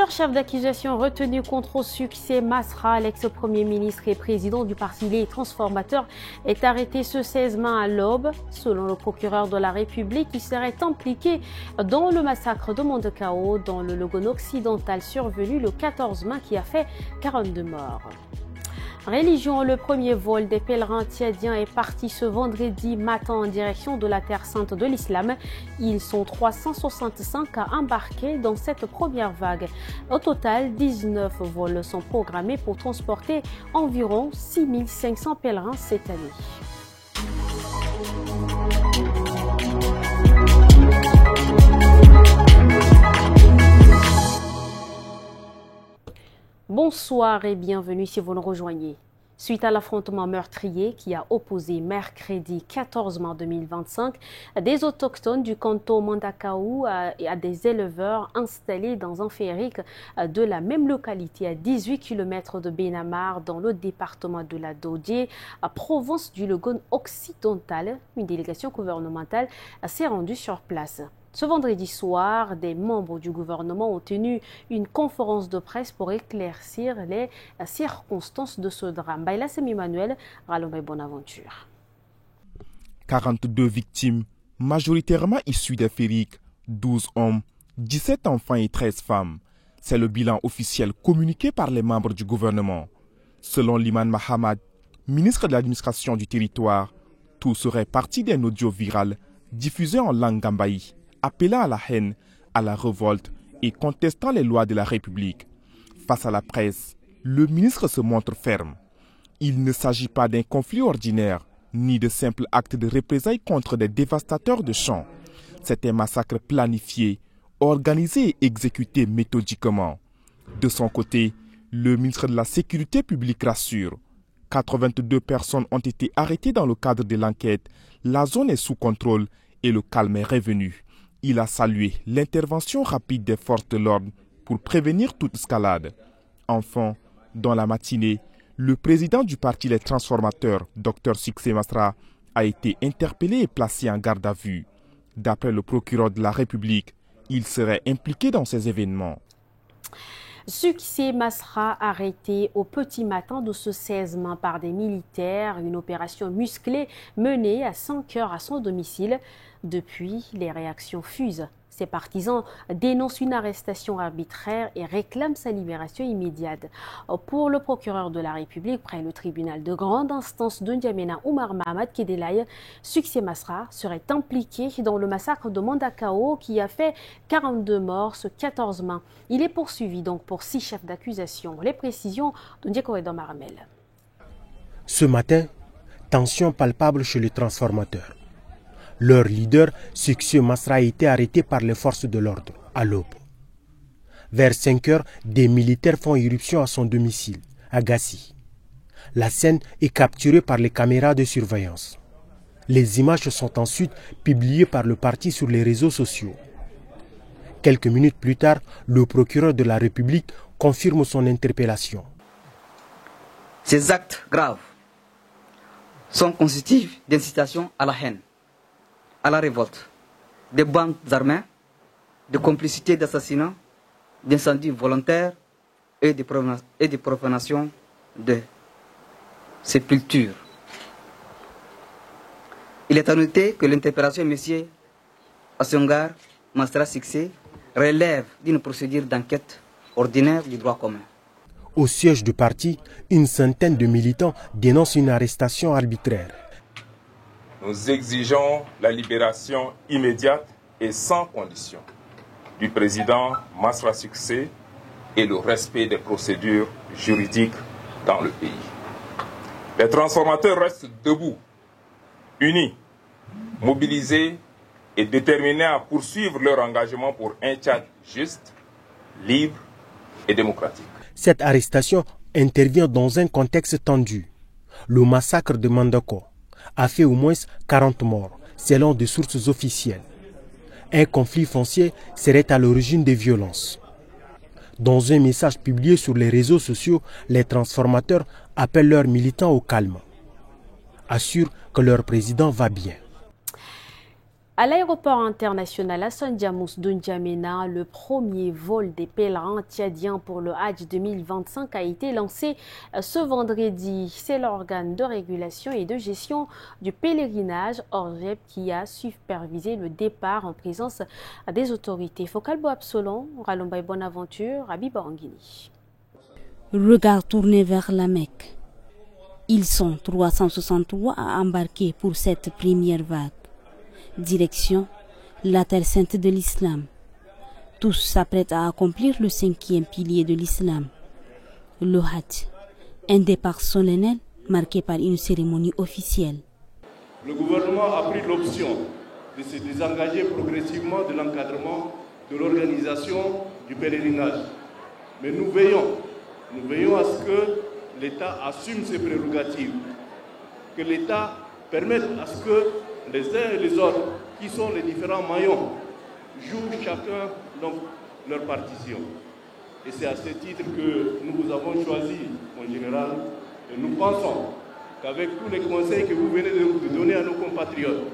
Plusieurs chefs d'accusation retenus contre Succès Masra, l'ex-premier ministre et président du Parti Les Transformateurs, est arrêté ce 16 mai à l'aube. Selon le procureur de la République, il serait impliqué dans le massacre de Mandakao dans le Logone occidental survenu le 14 mai qui a fait 42 morts. Religion, le premier vol des pèlerins tchadiens est parti ce vendredi matin en direction de la terre sainte de l'islam. Ils sont 365 à embarquer dans cette première vague. Au total, 19 vols sont programmés pour transporter environ 6500 pèlerins cette année. Bonsoir et bienvenue si vous nous rejoignez. Suite à l'affrontement meurtrier qui a opposé mercredi 14 mai 2025 des autochtones du canton Mandakao à des éleveurs installés dans un ferrique de la même localité à 18 km de Benamar dans le département de la Dodié, à province du Logone occidental, une délégation gouvernementale s'est rendue sur place. Ce vendredi soir, des membres du gouvernement ont tenu une conférence de presse pour éclaircir les circonstances de ce drame. Baila Semi-Manuel, Ralomé Bonaventure. 42 victimes, majoritairement issues des ferriques, 12 hommes, 17 enfants et 13 femmes. C'est le bilan officiel communiqué par les membres du gouvernement. Selon Liman Mahamad, ministre de l'administration du territoire, tout serait parti d'un audio viral diffusé en langue gambaï, appelant à la haine, à la révolte et contestant les lois de la République. Face à la presse, le ministre se montre ferme. Il ne s'agit pas d'un conflit ordinaire, ni de simples actes de représailles contre des dévastateurs de champs. C'est un massacre planifié, organisé et exécuté méthodiquement. De son côté, le ministre de la Sécurité publique rassure. 82 personnes ont été arrêtées dans le cadre de l'enquête. La zone est sous contrôle et le calme est revenu. Il a salué l'intervention rapide des forces de l'ordre pour prévenir toute escalade. Enfin, dans la matinée, le président du parti Les Transformateurs, Dr Succès Masra, a été interpellé et placé en garde à vue. D'après le procureur de la République, il serait impliqué dans ces événements. Succès Masra arrêté au petit matin de ce 16 mai par des militaires, une opération musclée menée à 5 heures à son domicile. Depuis, les réactions fusent. Ses partisans dénoncent une arrestation arbitraire et réclament sa libération immédiate. Pour le procureur de la République, près le tribunal de grande instance de N'Djamena, Oumar Mahamad Kedelaye, Succès Masra serait impliqué dans le massacre de Mandakao qui a fait 42 morts ce 14 mai. Il est poursuivi donc pour 6 chefs d'accusation. Les précisions de Ndjekoredom Armel. Ce matin, tension palpable chez les transformateurs. Leur leader, Succès Masra, a été arrêté par les forces de l'ordre à l'aube. Vers 5 heures, des militaires font irruption à son domicile, à Gassi. La scène est capturée par les caméras de surveillance. Les images sont ensuite publiées par le parti sur les réseaux sociaux. Quelques minutes plus tard, le procureur de la République confirme son interpellation. Ces actes graves sont constitutifs d'incitation à la haine, à la révolte, des bandes armées, de complicité d'assassinats, d'incendies volontaires et de profanation de sépultures. Il est à noter que l'interpellation de M. Assongar Masra Succès relève d'une procédure d'enquête ordinaire du droit commun. Au siège du parti, une centaine de militants dénoncent une arrestation arbitraire. Nous exigeons la libération immédiate et sans condition du président Masra Succès et le respect des procédures juridiques dans le pays. Les transformateurs restent debout, unis, mobilisés et déterminés à poursuivre leur engagement pour un Tchad juste, libre et démocratique. Cette arrestation intervient dans un contexte tendu. Le massacre de Mandakao a fait au moins 40 morts, selon des sources officielles. Un conflit foncier serait à l'origine des violences. Dans un message publié sur les réseaux sociaux, les transformateurs appellent leurs militants au calme, assurent que leur président va bien. À l'aéroport international Hassan Diamous de N'Djamena, le premier vol des pèlerins tchadiens pour le Hajj 2025 a été lancé ce vendredi. C'est l'organe de régulation et de gestion du pèlerinage ORGEP qui a supervisé le départ en présence des autorités. Focalbo Absolon, Ralombay Bonaventure, Abiba Anguini. Regard tourné vers la Mecque. Ils sont 363 à embarquer pour cette première vague. Direction la terre sainte de l'islam. Tous s'apprêtent à accomplir le 5e pilier de l'islam, le Hajj, un départ solennel marqué par une cérémonie officielle. Le gouvernement a pris l'option de se désengager progressivement de l'encadrement de l'organisation du pèlerinage. Mais nous veillons à ce que l'État assume ses prérogatives, que l'État permette à ce que les uns et les autres, qui sont les différents maillons, jouent chacun donc leur partition. Et c'est à ce titre que nous vous avons choisi, en général, et nous pensons qu'avec tous les conseils que vous venez de donner à nos compatriotes,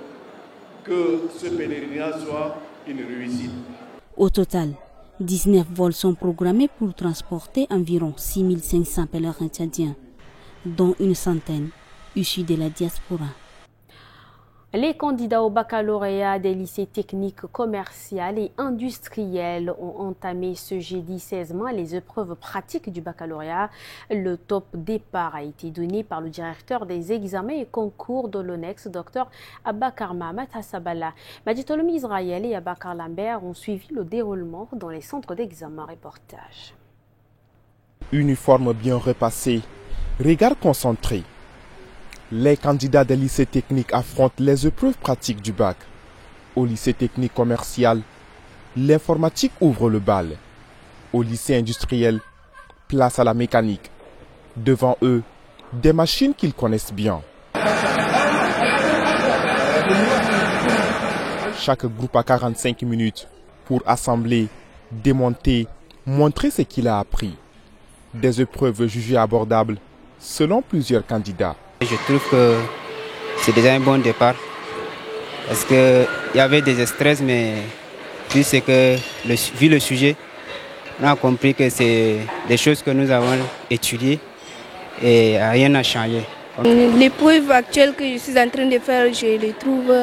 que ce pèlerinage soit une réussite. Au total, 19 vols sont programmés pour transporter environ 6500 pèlerins tchadiens, dont une centaine issus de la diaspora. Les candidats au baccalauréat des lycées techniques commerciaux et industriels ont entamé ce jeudi 16 mai les épreuves pratiques du baccalauréat. Le top départ a été donné par le directeur des examens et concours de l'ONEX, Dr Abakar Mahamat Hassabala. Majitolom Israël et Abakar Lambert ont suivi le déroulement dans les centres d'examen. Reportage. Uniforme bien repassé, regard concentré. Les candidats des lycées techniques affrontent les épreuves pratiques du bac. Au lycée technique commercial, l'informatique ouvre le bal. Au lycée industriel, place à la mécanique. Devant eux, des machines qu'ils connaissent bien. Chaque groupe a 45 minutes pour assembler, démonter, montrer ce qu'il a appris. Des épreuves jugées abordables selon plusieurs candidats. Je trouve que c'est déjà un bon départ parce qu'il y avait des stress, mais vu le sujet, on a compris que c'est des choses que nous avons étudiées et rien n'a changé. L'épreuve actuelle que je suis en train de faire, je les trouve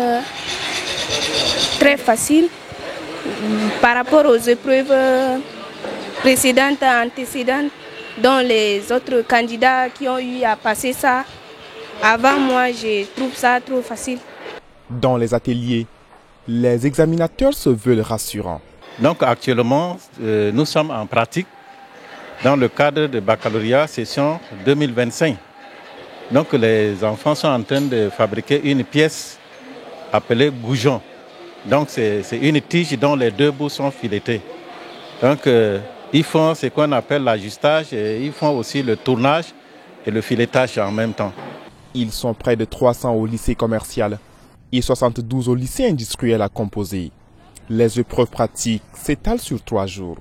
très faciles par rapport aux épreuves précédentes, antécédentes, dont les autres candidats qui ont eu à passer ça. Avant moi, je trouve ça trop facile. Dans les ateliers, les examinateurs se veulent rassurants. Donc actuellement, nous sommes en pratique dans le cadre de baccalauréat session 2025. Donc les enfants sont en train de fabriquer une pièce appelée goujon. Donc c'est une tige dont les deux bouts sont filetés. Donc ils font ce qu'on appelle l'ajustage et ils font aussi le tournage et le filetage en même temps. Ils sont près de 300 au lycée commercial et 72 au lycée industriel à composer. Les épreuves pratiques s'étalent sur 3 jours.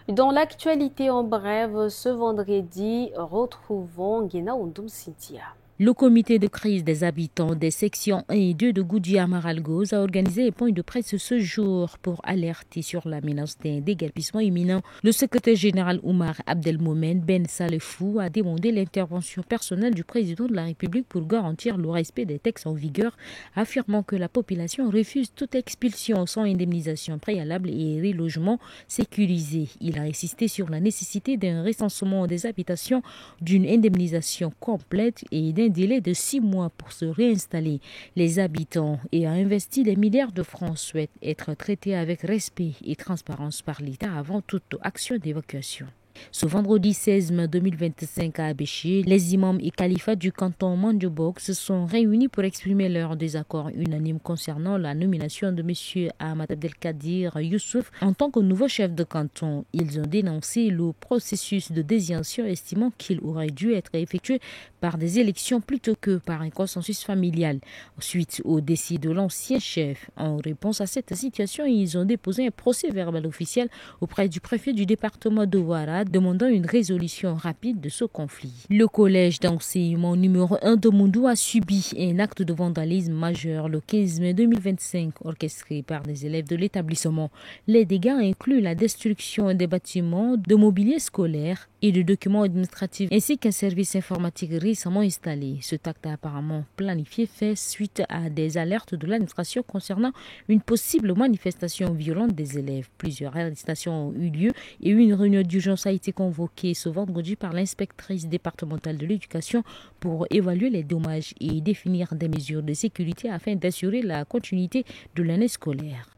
Dans l'actualité en bref, ce vendredi, retrouvons Guéna Oundoum Cynthia. Le comité de crise des habitants des sections 1 et 2 de Goudia-Maralgoz a organisé un point de presse ce jour pour alerter sur la menace d'un déguerpissement imminent. Le secrétaire général Oumar Abdelmomen Ben Salefou a demandé l'intervention personnelle du président de la République pour garantir le respect des textes en vigueur, affirmant que la population refuse toute expulsion sans indemnisation préalable et relogement sécurisé. Il a insisté sur la nécessité d'un recensement des habitations, d'une indemnisation complète et d'un délai de 6 mois pour se réinstaller. Les habitants ayant investi des milliards de francs souhaitent être traités avec respect et transparence par l'État avant toute action d'évacuation. Ce vendredi 16 mai 2025 à Abéché, les imams et califats du canton Mandioubok se sont réunis pour exprimer leur désaccord unanime concernant la nomination de M. Ahmad Abdelkadir Youssouf en tant que nouveau chef de canton. Ils ont dénoncé le processus de désignation, estimant qu'il aurait dû être effectué par des élections plutôt que par un consensus familial. Suite au décès de l'ancien chef, en réponse à cette situation, ils ont déposé un procès verbal officiel auprès du préfet du département de Ouara demandant une résolution rapide de ce conflit. Le collège d'enseignement numéro 1 de Moundou a subi un acte de vandalisme majeur le 15 mai 2025, orchestré par des élèves de l'établissement. Les dégâts incluent la destruction des bâtiments, de mobilier scolaire et de documents administratifs, ainsi qu'un service informatique récemment installé. Cet acte apparemment planifié fait suite à des alertes de l'administration concernant une possible manifestation violente des élèves. Plusieurs arrestations ont eu lieu et une réunion d'urgence a été convoquée ce vendredi par l'inspectrice départementale de l'éducation pour évaluer les dommages et définir des mesures de sécurité afin d'assurer la continuité de l'année scolaire.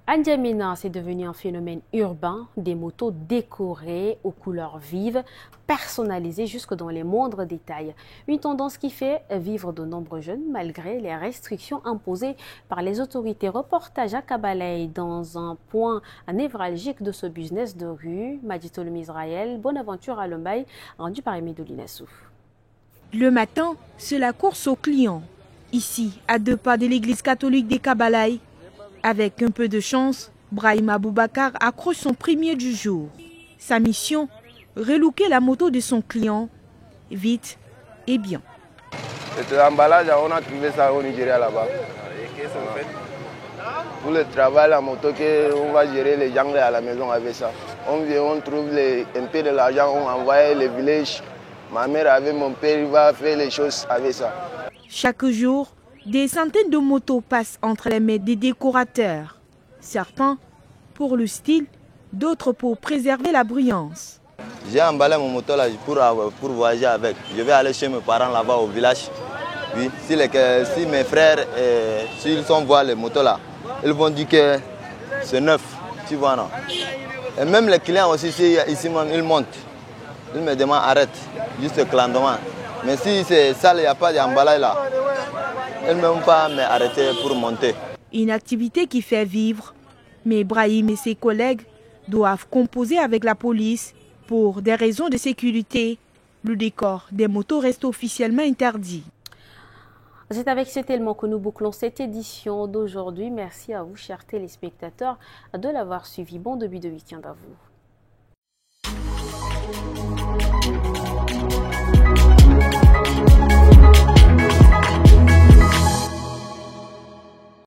À N'Djamena, c'est devenu un phénomène urbain, des motos décorées aux couleurs vives, personnalisées jusque dans les moindres détails. Une tendance qui fait vivre de nombreux jeunes malgré les restrictions imposées par les autorités. Reportage à Kabalaï dans un point névralgique de ce business de rue. Madjitolum Israël, bonne aventure à Lombaï, rendu par Aimé Dolinassou. Le matin, c'est la course aux clients. Ici, à 2 pas de l'église catholique des Kabalaï. Avec un peu de chance, Brahim Aboubakar accroche son premier du jour. Sa mission, relooker la moto de son client, vite et bien. Cet emballage, on a trouvé ça au Nigeria là-bas. Pour le travail, la moto, on va gérer les gens à la maison avec ça. On vient, on trouve un peu de l'argent, on envoie les villages. Ma mère avec mon père, il va faire les choses avec ça. Chaque jour, des centaines de motos passent entre les mains des décorateurs. Certains pour le style, d'autres pour préserver la brillance. J'ai emballé mon moto là pour voyager avec. Je vais aller chez mes parents là-bas au village. Oui, si mes frères, s'ils voient les motos là, ils vont dire que c'est neuf. Tu vois, non? Et même les clients aussi, ici ils montent. Ils me demandent arrête, juste clandement. Mais si c'est sale, il n'y a pas d'emballage là. Ils ne m'ont pas m'arrêter pour monter. Une activité qui fait vivre. Mais Brahim et ses collègues doivent composer avec la police pour des raisons de sécurité. Le décor des motos reste officiellement interdit. C'est avec cet élément que nous bouclons cette édition d'aujourd'hui. Merci à vous, chers téléspectateurs, de l'avoir suivi. Bon début de week-end à vous.